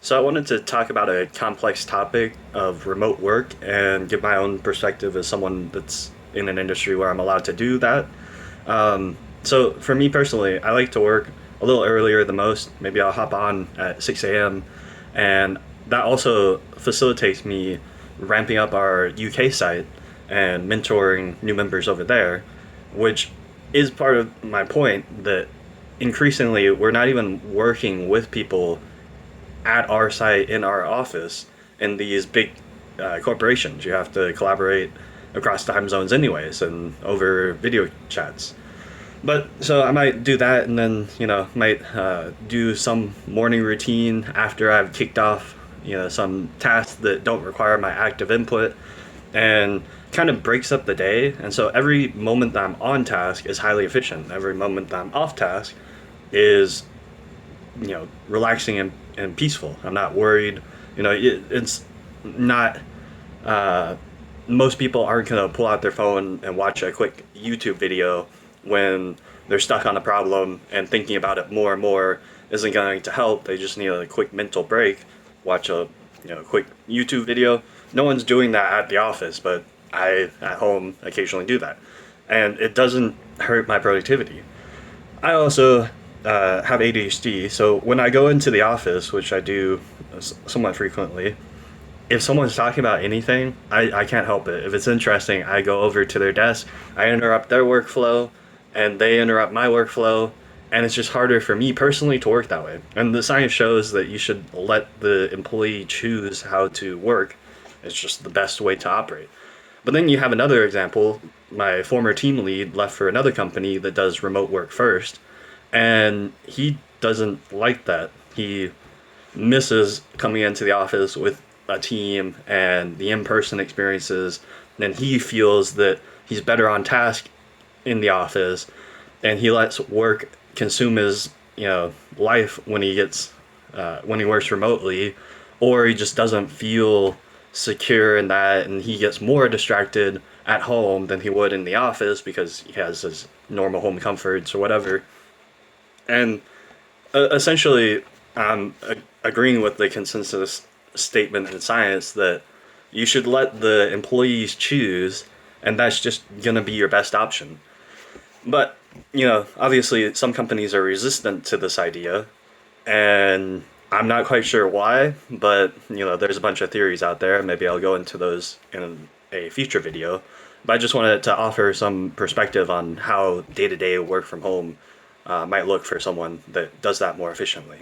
So I wanted to talk about a complex topic of remote work and give my own perspective as someone that's in an industry where I'm allowed to do that. So for me personally, I like to work a little earlier than most. Maybe I'll hop on at 6 a.m. And that also facilitates me ramping up our UK site and mentoring new members over there, which is part of my point that increasingly we're not even working with people at our site in our office in these big corporations. You have to collaborate across time zones anyways and over video chats. But so I might do that and then, might do some morning routine after I've kicked off, some tasks that don't require my active input and kind of breaks up the day. And so every moment that I'm on task is highly efficient. Every moment that I'm off task is relaxing and peaceful. I'm not worried. It's not. Uh, Most people aren't gonna pull out their phone and watch a quick YouTube video when they're stuck on a problem and thinking about it more and more isn't going to help. They just need a quick mental break. Watch a quick YouTube video. No one's doing that at the office, but I at home occasionally do that, and it doesn't hurt my productivity. I also have ADHD, so when I go into the office, which I do somewhat frequently, if someone's talking about anything, I can't help it. If it's interesting, I go over to their desk, I interrupt their workflow, and they interrupt my workflow, and it's just harder for me personally to work that way. And the science shows that you should let the employee choose how to work. It's just the best way to operate. But then you have another example. My former team lead left for another company that does remote work first, and he doesn't like that. He misses coming into the office with a team and the in-person experiences, and he feels that he's better on task in the office, and he lets work consume his life when he works remotely, or he just doesn't feel secure in that, and he gets more distracted at home than he would in the office because he has his normal home comforts or whatever. And essentially, I'm agreeing with the consensus statement in science that you should let the employees choose, and that's just going to be your best option. But, obviously, some companies are resistant to this idea, and I'm not quite sure why, but, there's a bunch of theories out there. Maybe I'll go into those in a future video. But I just wanted to offer some perspective on how day to day work from home might look for someone that does that more efficiently.